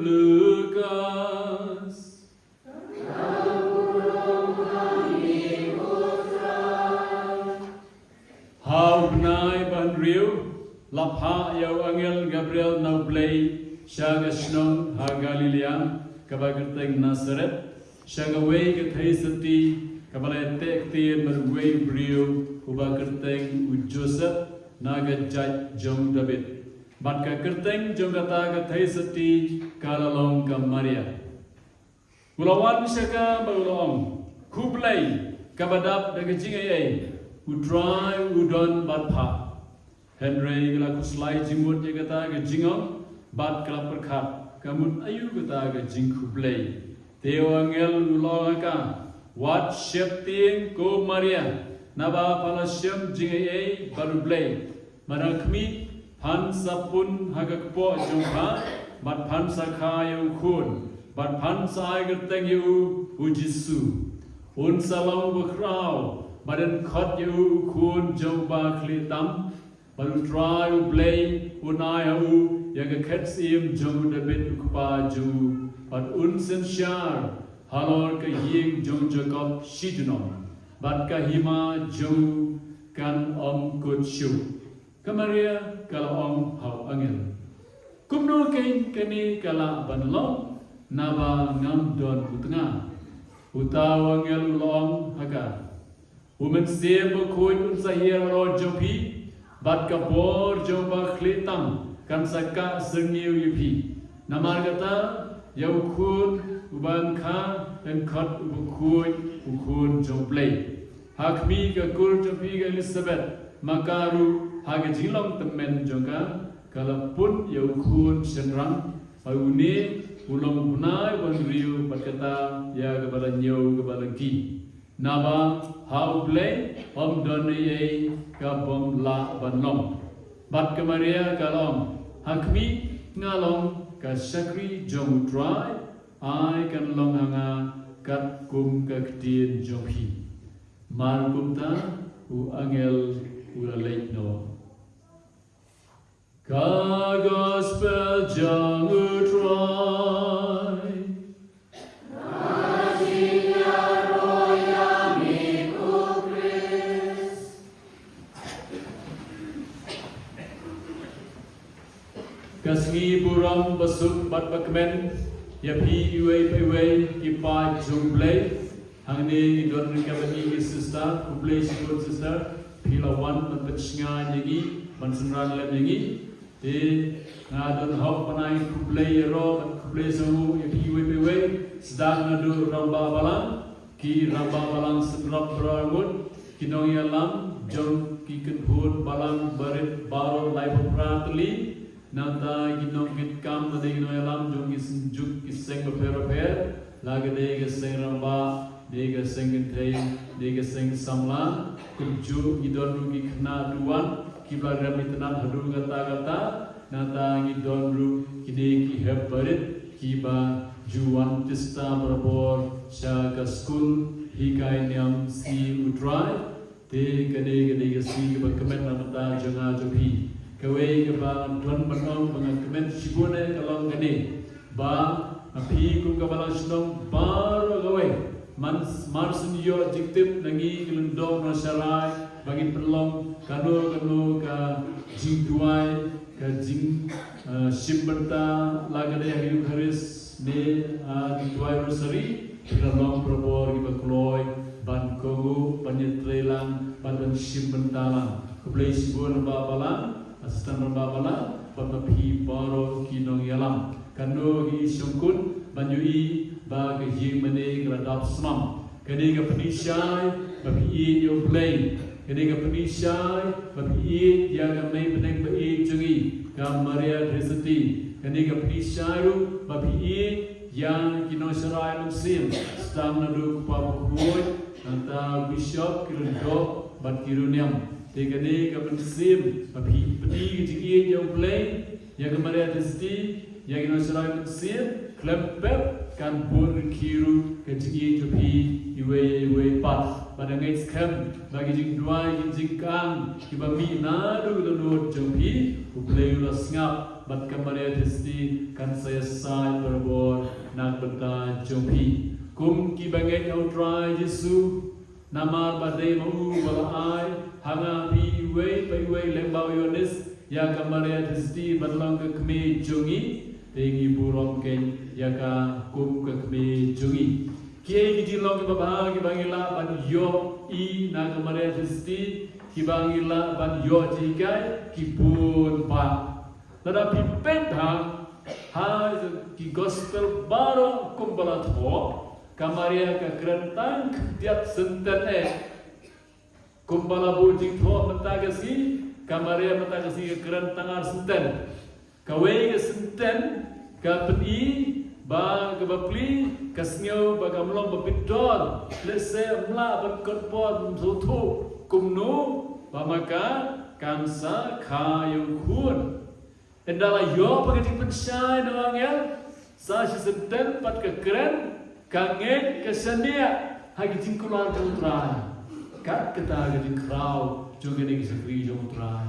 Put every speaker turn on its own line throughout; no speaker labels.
Lukas. Hau nai ban riu lapha yau angel Gabriel nau play shaga shnong ha Galilea kabagerteng Nazareth shaga wei ke thai sati kabale tek tien mar wei riu ubagerteng u Joseph naga jaj jong David bat ka kerteng jong kata ke thai sati kalalong ka Maria ulawan shaka baulong kublai kabadap daga jingai Udrai udon bat pha Henry gala kuslai jimut je kata ke jingong bat kala perkhat kamun ayu kata ke jingku play teo angel ulong ka wat shep ting ko Maria naba pala shem jingai baru play marakmi pan sapun hagakpo jongha bat pan sakha yu khun bat pan sai gerteng yu ujisu un salam bakrau badan khot yu khun jomba klitam baru try play unai hu yaga khetsim jom David ukpa ju bat un sen shar halor ka ying jom Jacob shidnom bat ka hima ju kan om kut shu kamaria kala om hau angel kumno kain kani kala banlong naba ngam don utnga utaw angel long haka Women say bakoi unsahir ro jopi bat kapor jomba klitam kan saka sengiu yupi namar kata yau khun ubangkha dan khat ubukoi ukhun jomplay hakmi ka kur jopi ka Elizabeth makaru haga jilong temen jongka kalapun yau khun senrang auni ulong punai wan riu bat kata ya kepada nyau kepada ki Naba hau play om donye ka bom la banlong bat ke Maria kalom hakmi ngalong ka sakri jong try ai kan long hanga kat kum ka kdien jong hi mar kum ta u angel u la leit no ka gospel jong u try Kasni buram basuk bat bakmen ya pi iwe iwe ki pa jumble hangni don kabani ki sister kuble sikot sister pila wan man petsnga nyegi man sunran lem nyegi te ngadon hop panai kuble ro kuble samu ya pi iwe sedang ngadu ramba balang ki ramba balang sedrap berangut kinong yalam jom ki kenhun balang barit baro lai pratli Nanta ginong git kam na de ginong alam jong is juk is seng per laga de ga seng ramba de ga seng gintei de ga seng samla kunju gidon ru gi khna duan kibla ram itnan hadu gata nanta gidon ru kide ki hebarit kiba juan tista barabor sha ka school hikai nyam si utrai te kade ga si ba kemet namata jonga jopi Kawai kebangan tuan menong mengakemen sibune kalong gani ba api kum kabalang senong baru kawai marsun yo jiktip nangi kelundong nasarai bagi pelong kanu ka jing tuai ka jing simberta lagade yang haris de tuai rosari kelong probor giba kloy ban kogu panyetrelang padan simbentalang kublai sibun babalang Astan rambabala patapi baro kinong yalam kano hi sungkun banyui ba ke jing mane gradap smam kani ka penishai bapi yo play kani ka penishai bapi ya ka mai peneng ba jungi ka Maria Trinity kani ka penishai ru bapi yang kinong sarai lumsim stam nadu pa bukuy anta bishop kirendo bat kiruniam Tegane ka pensim api peti jigi yang play yang kemarin testi yang kita serai pensim klub pep kan bur kiru ke jigi jopi iwe pat pada ngais kem bagi jing dua jing kang kiba mi nadu lulur jopi u play ulas ngap bat kamaria testi kan saya sai berbor nak beta jompi kum ki bangai outrai Yesu namar badai mau balai hanga pi wei lembau Yohanes ya kamaria testi batlang ke kemi jongi tengi burong ken ya ka kum ke kemi jongi kiai ki dilong ke baba ki bangila ban yo I na kamaria testi ki bangila ban yo jikai ki pun pa tetapi peta ha ki gospel baru kumpala tho kamaria ka kerentang tiap senten kumpala bujing tho mentagasi kamaria mentagasi ka kerentangan senten kawai ka senten ka peni ba ka bapli ka snyo ba ka mlong ba bidol lese mla ba korpon sotu kumnu ba maka kamsa kayu kun Endala yo pagdating pensay ng angel sa sisenten pat kekeren kangen kesenia hagiting kular ka utray kat kata hagiting kraw juga ni kisakri jong utray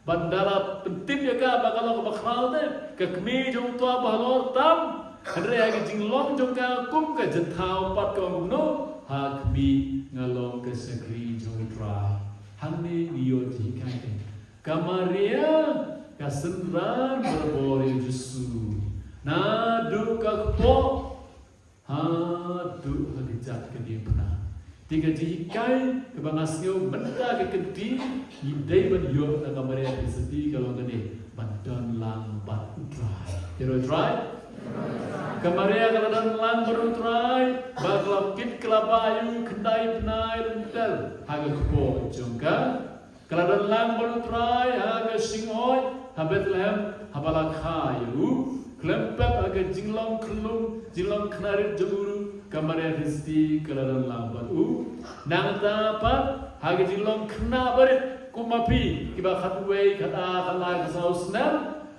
bandara pentim ya ka bakal ka bakraw den kakmi jong tua bahalor tam andre hagiting long jong ka kum ka jentau pat ka ngumno hakmi ngalong kisakri jong utray hanne niyo jikai kamaria kasenran berbori Yesu nadu kakpo hadu hadicat ke dia pernah tiga jikai kebangasnya benda ke kenti idai banyo na kamaria diseti kalau gini bandan lang bat utrai hero try kamaria kalau dan lang berutrai baglap kit kelabayu kendai benai rentel haga kepo jongka kalau dan lang berutrai haga singoy ha Bethlehem ha balakhayu klempet aga jinglong klum jinglong knarit jaburu kamaria histi kaladan lambat nang dapat haga jinglong kna barit kumapi kiba khatwei khata khala kasausna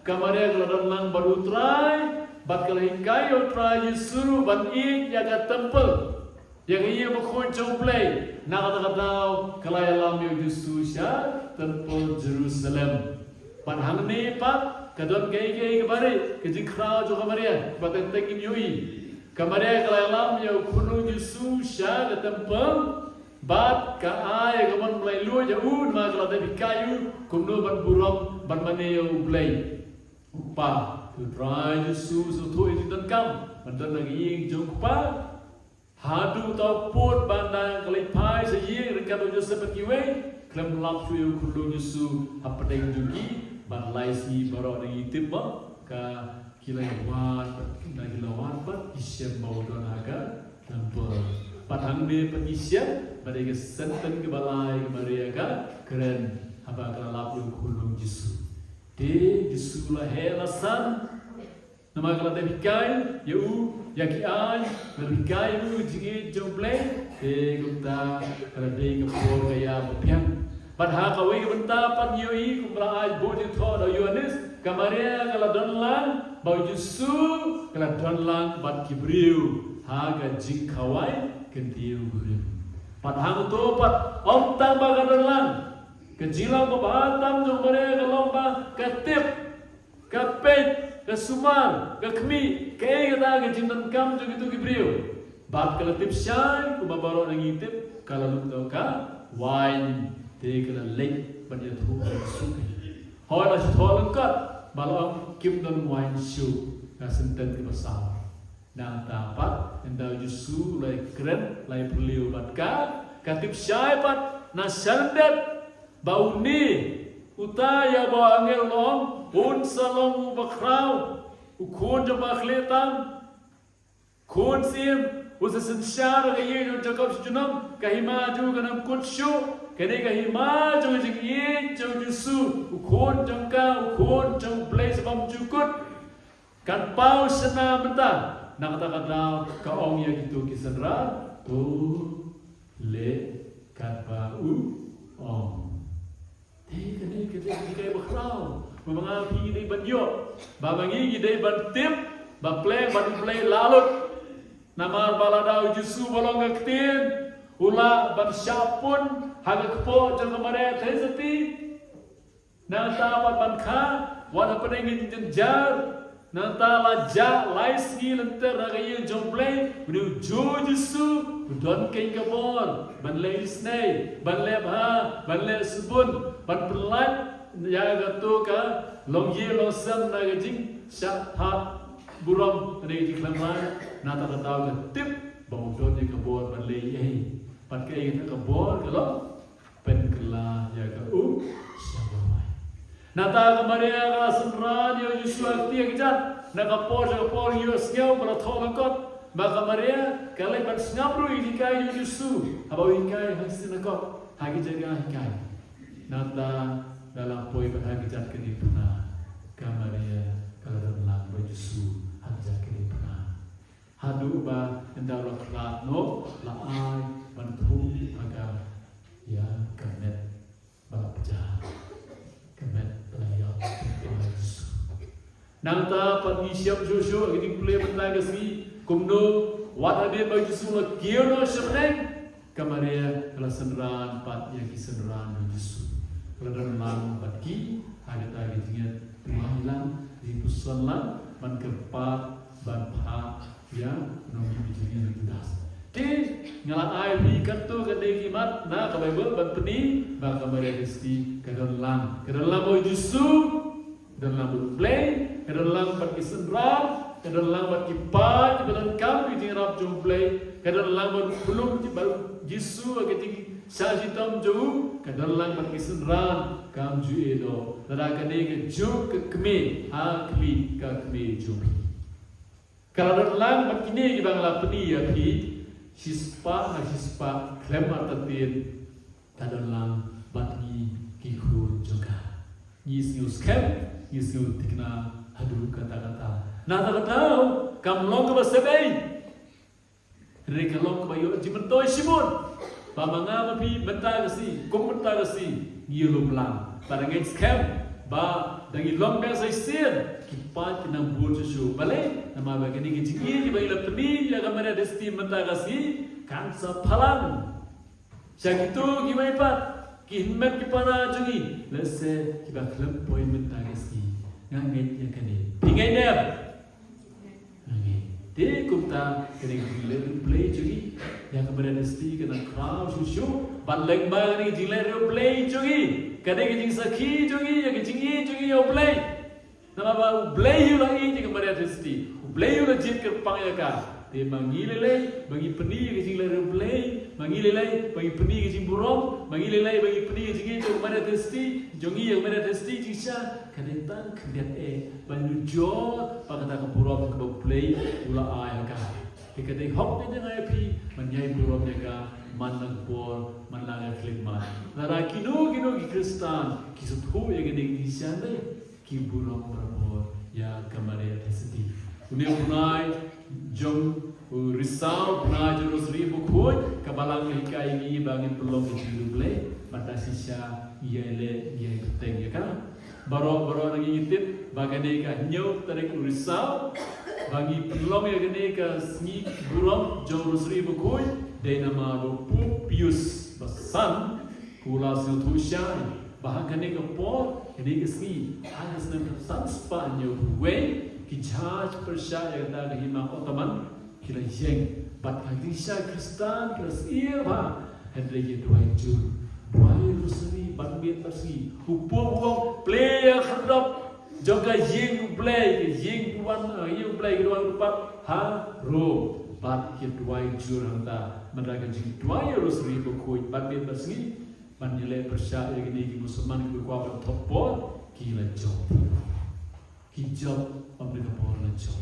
kamaria kaladan lang barutrai bat kalai kayo trai Yesu ban ik yaga temple yang ia berkhon jomplay nak kata kalai alam Yesu sya temple Jerusalem Panhang ni pat kadon gay kebari kejing krau jo kamaria baten tengin yui kamaria kalalam yo kunu Yesu sya ke tempel bat ka ai kamon mulai lu ya ma kala de bikayu kumno ban burong ban maneo blai upa tu try Yesu so tu itu dan kam bandan lagi jong pa hadu tau put bandang kalipai sayi rekat jo seperti we klem lap su yo kunu Yesu apa deng jugi ban laisi baru ada itip ka kilauan pat isyam mau don aga tanpa patang de penisya pada ke senten ke balai ke Maria keren apa kala lapu kulung Yesu de Yesu lah helasan nama kala de bikai yau yaki ai bikai u jingi jomble de gupta kala de ke por kaya pian Padha kawai benta pan yoi kumpla ai bodi tho do Yohanes kamaria kala donlang bau Yesu kala donlang bat kibriu haga jing kawai kentiu gurim padha to pat om tang ba donlang kejilang ba batam jong maria kalomba katip kapet kasumar kakmi kay kata ke jindan kam jong itu kibriu bat kala tip syai kubabaro nang itip kala lumto ka wine Dia kena lek pada Tuhan sukai. Hoi lah Tuhan lengkap balam kim dan wine show kasenten besar. Nang dapat endau Yesu lai keren lai beliau batka katip syaibat nasandet bau ni utaya bau angel long un salong bakrau ukun jaba khletam kun sim usasen syar kaye Jacob junam kahimaju kanam kutshu kene kahima jong jing ye jong Yesu ukon jangka ukon jong place bam jukut kan pau sena mentah nak kata kaong ya gitu kisandra tu le kan pau ong kene kene bakrau mengapi dei banyo babangi dei bantip ba play lalut namar baladau Yesu bolong ngaktin Ula bersyapun haga kepo jeng kemarin tezeti nang tapat ban kha wana penengin jenjar nanta la ja lai ski lenter ragay jomplay bnu jo jisu don kay kabor ban le isnay ban le bha ban le subun ban pelat ya gatu ka long ye lo sam na gajing sha hat buram ne ji klamai nata tataw ka tip bong don ye kabor ban le ye ban kay ka kabor ka lo pen kala ya ka shabawai nata ka maria ka sunran yo jisu akti akjat na kapor yo sngau bala thong kot maka maria kalai ban snapru ikai yo jisu abaw ikai hasin kot hagi jaga ikai nata dalam poin berhajat ke di pernah kamaria kalau dalam berjusu hajat ke di pernah hadu ba endau lakrat no laai bantu agar ya kemet balapja kemet pelayar Yesus nangta pagi siap jojo ini play mentagasi kumno wat ade berjusu la kiono serneng kamaria kalau senran pat yang kisenran berjusu Keladang lang bagi agak tinggal tuahilan di pusuan lang ban kepat ban pa ya nomor bijini dudas. Ti ngalat ai bi kartu kadai kimat na ka Bible ban peni ba ka meresti kadang lang boy jusu kadang lang play kadang lang ban kisenran kadang lang ban kipat kadang kam bi rap jumplay kadang lang belum baru jisu agak tinggi Sajitam jauh kadalang berkisenran kam ju edo narakane ke ju ke keme ha kemi ka keme ju kadalang berkini di bangla peni ya ki sispa klem atatin kadalang batni ki hu juga yisiu skem yisiu tikna hadu kata-kata na tahu kam long ka sebei rekalong ka bayo jimentoy simon Pamanga mapi mentagasi, komentagasi, ngilum lang. Parang scam, ba dangi long bang say sin, kipat kinang buo Yesu. Bale, nama bagani kiciki di bayi lapni ya kamera desti mentagasi, kansa palang. Syakito gimana pat, kihimet kipana jungi, lese kiba klub poin mentagasi, nganget ya kani. Pingai dem. Dia kumta kena play juga, yang kemudian mesti kena crowd susu, balik balik jilai play juga, kena kecing sakit juga, yang kecing juga yang play, nama baru play juga ini kemudian mesti, play juga jit kerpang ya kah, dia mangilelai bagi peni kecing lari play, mangilelai bagi peni kecing burung, mangilelai bagi peni kecing itu kemudian mesti, jongi yang kemudian mesti jisa. Kadang kemudian banyu jor pakata ke burung ke play ula ayah kah. Kadang hok ni jangan api menyai burung jaga manang bor manang klik man. Lara kino ki Kristen kisuthu yang ini di sana ki burung berbor ya kemarin sedih. Unia punai jom risau punai jurus ribu kuat kabalang hikai ini bangin pelong itu play mata sisa ia beteng ya kan. Baro lagi ngitip bagane ka nyau tarik risau bagi pelong ya gane ka sni burung jurus ribu kuy de nama ro pius basan kula situ syai bahagane ka por ini ka sni hanas na sanspa nyau we ki charge persyaya da hima otoman kila yeng bat hadisha Kristen Kristen ba hendrege dua jur dua rusri banbit tersi hupo play khadap joga yeng play kedua rupa ha ro bat ke dua jur hanta mendaga jing dua rusri bukui banbit tersi banile persya gini ki musliman ki kwa topo kila job hijab pamrika por la job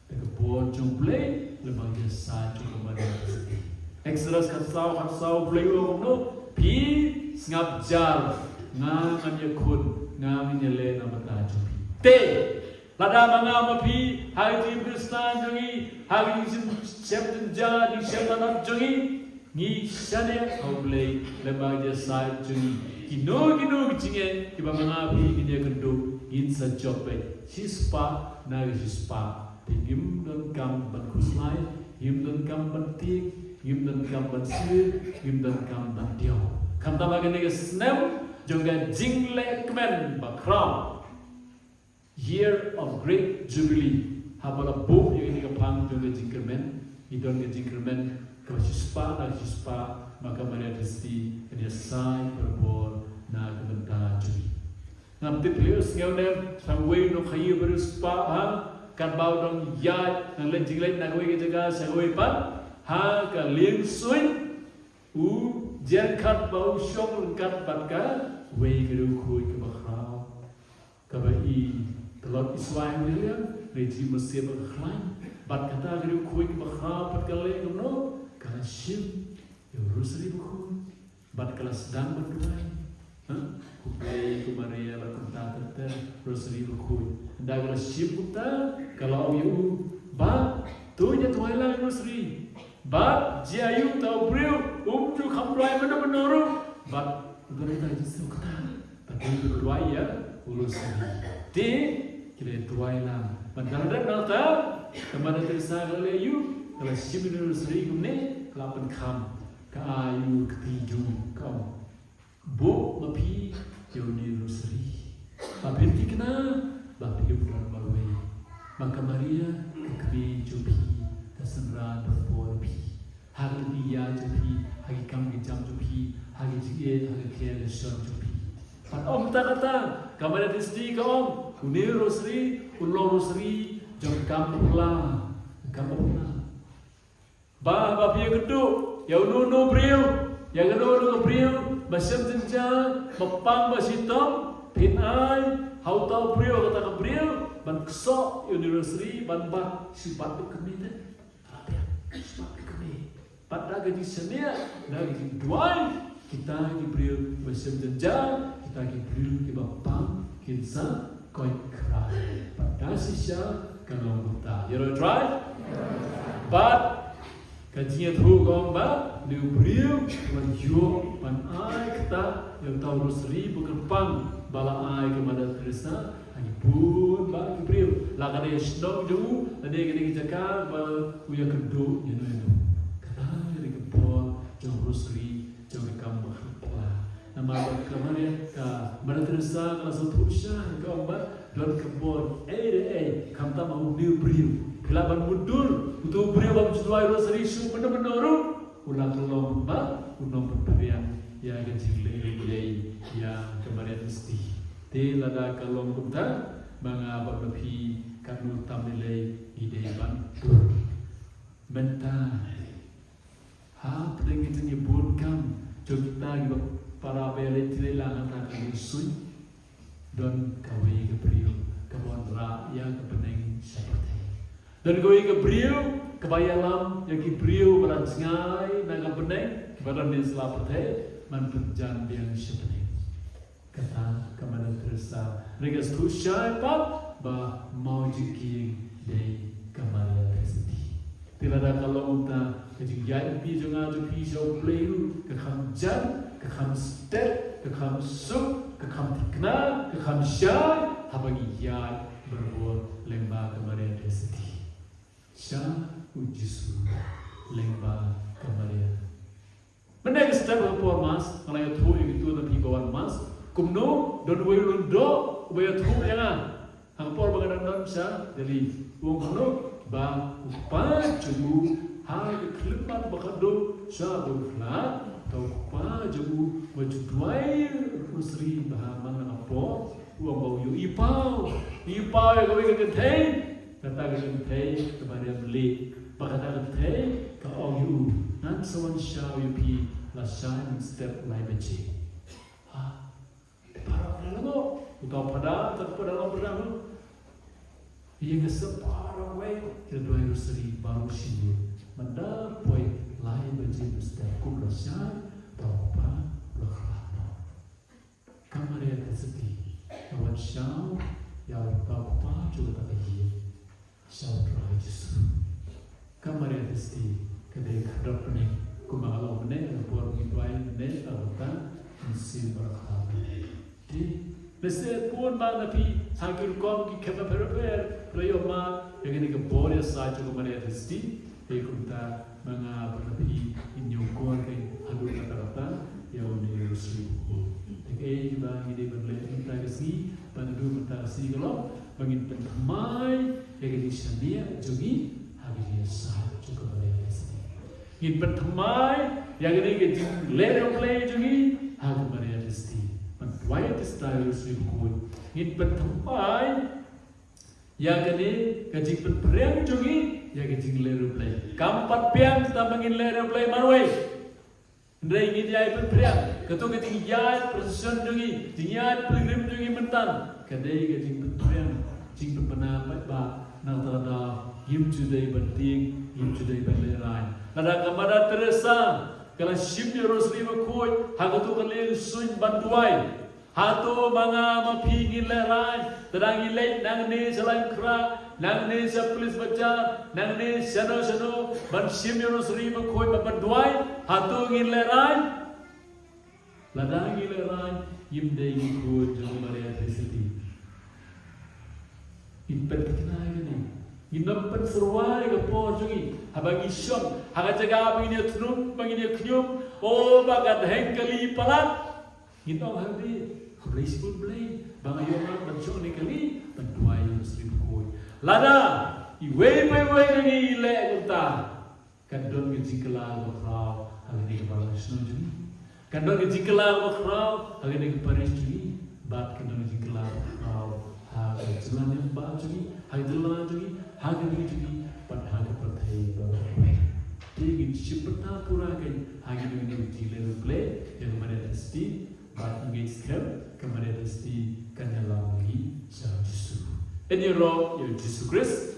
ke por jong play lembaga sa kemudian tersi Exodus kasau play no pi ngap jar ngan yakun ngam nyele na mata te lada manga mapi haji Kristen jungi haji septen jar di septan jungi ni sane oblay lembaga sa jungi kino jinge kiba manga pi kinya kendo in sa jobe hispa na hispa tingim dan kam ban kuslai him dan kam ban tik him dan kam ban sir him dan kam ban dio kam ta bagane ke snem jonga jingle kmen bakram year of great jubilee. Habala book yang ini kapang juga jingkermen, idon ke jingkermen ke sispa dan sispa maka Maria Kristi dia sai berbor na kebenta juli. Nampi pilius ngeunem samway no kayu berspa ha kan bau dong yai nang len jinglek nak we ke jaga saway pat ha ka lieng sui jen kat bau syok kat bat ka we ke ru khui ke bakhrao ka ba I telot iswai William Reji Mesir berkelain, bat kata kiri kuih bakha bat kale kuno, kala shim, Rosary buku, bat kala sedang berduai, kupai kumaria berkata kata Rosary buku, dah kala shim kuta, kalau you bat tu nya tuai lah Rosary, bat jiayu tau brio, tu kamplai mana menurut, bat udah dah jisu kata, tapi berduai ya Rosary, di kira tuai lah. Bandara nalta, kemana terisa kalayu, kalau siapa Rosary kumne, kelapan kam, kayu ketiju kau, bu lepi joni Rosary, tapi kena, tapi bukan balway, maka Maria kekbi jupi, tersenra berporpi, hari dia jupi, hari kam jam jupi, hari jie, hari kia lesor jupi. Om kata, kemana terisi kau, kunir Rosary. Ulo Rosary jom kampla bah bapi geduk ya unu brio ya geduk brio basam jenja mepang basitom pin ai hau tau brio kata ke brio ban kesok Rosary ban bah sifat kemite apa sifat kemite pada gaji senia dari duai kita di brio basam jenja kita di brio ke bapang kinsa koi kerai pada sisa kalau kita you know right but kajian tu gomba di brio lanjut pan ai kita yang tahu Rosary berkepang bala ai kepada Krishna ai pun ba brio la kada stok ju tadi kita jaga bal uya kedu you know kada di kepol jauh Rosary jauh kamu nama kemarin ka berterasa kalau satu usia kau mbak don kebon kamta mau new brio kelaban mundur untuk brio bab jual Rosary su benar-benar ulang kelom mbak unom pemberian ya gaji lele ya kemarin mesti te lada kalom kumta banga bab lebih kanu tamile ide ban menta ha pedeng itu nyebut kam kita para belit lang ang kalusoy don kaway Gabriel kabon ra yang kepeneng seperti don kaway Gabriel kabayalam yang Gabriel beransngai nang kepeneng badan din seperti man penjan yang seperti kata kepada tersa regas tu siapa ba mau jiking dei kamala resiti tilada kalau unta kejadian pi jangan tu pi so play ke khamjan kekam step, kekam suk, kekam tikna, kekam syai, habagi yai berbuat lemba kemarin resiti. Syah ujisu lemba kemarin. Menek step berbuat mas, kalau yang tu itu tapi bawa mas, kumno don wayundo, bayat tu yang hangpor bagadan don syah, jadi uang kumno ba upa cubu hal kelipan bakado syah berflat. Tau pa jabu majuduai Rosary bahaman apa uang bau yu ipau yang kau ingin ketei kata ketei kepada beli bakata ketei kau yu nan sawan syau yu pi lasan step lai beci para lalu utau pada terpada lalu berang ia kesepara way kedua Rosary baru sini manda poin lain beci step kumlasan tau pa berkelana kamar yang sedih kawan syau yang tau pa juga tak iya syau terai justru kamar yang sedih kedai kadap pening kumalau pening buat gituai pening alatan mesin berkelana di Nasi pun mana pi hangir kom ki kena perper layo ma yang ini kebor ya saja kamar yang sedih kunta mga berlebih inyukor kay halo kata-kata yang Rosary. Jadi kita ini berlebih kita kasih, bantu kita kasih kalau bangin pentamai yang disania jogi hagi sah cukup mereka sini. Gin pentamai yang ini kita lero play jogi hagi mereka sini. Why this style is good? Gin pentamai yang ini kajik penperang jogi yang kajik lero play. Kampat piang kita bangin lero play marway. Ndai ingin jaya penperang, ketua keting jaya proses jogi, jaya pilgrim jogi mentan. Kadai keting penperang, jing penpenapat ba, nang tada him judai banting, him judai banlerai. Nada kamada Teresa, kalau shimnya rosli makoi, hagatu kalil sun bantuai. Hato mga mapingin lerai, terang ilay nang ni selain kera, nang ni sa pulis baca, nang ni sano ban shimnya rosli makoi bantuai. Hato ngin lerai, ladang ngin lerai, yim day ngikut jom Maria Kristi. Impen kenai ni. Inampen serwai ke po jungi. Habang isyong, haga jaga bangin dia tunum, bangin dia kenyum. Oh bagat hengkali palat. Gintong hardi, hablay sikul blay. Bang ayoman bansong ni kali, bantuai muslim koi. Lada, iwe nangi ile kunta. Kadon ngejingkelal bakrau, hagi ni kepala Krishna jungi. Kadon ngejingkelal bakrau, hagi ni kepala jungi. Bat kadon ngejingkelal bakrau. Hagi jalan yang baik jungi, hagi jalan jungi. Hagi ni jungi, pat hagi perthai bagai. Jadi sempurna pura kan, hagi ni jingkelal play yang mana testi. Bat engage script, kemudian testi kanyalang lagi sama Yesus. Ini roh Yesus Kristus.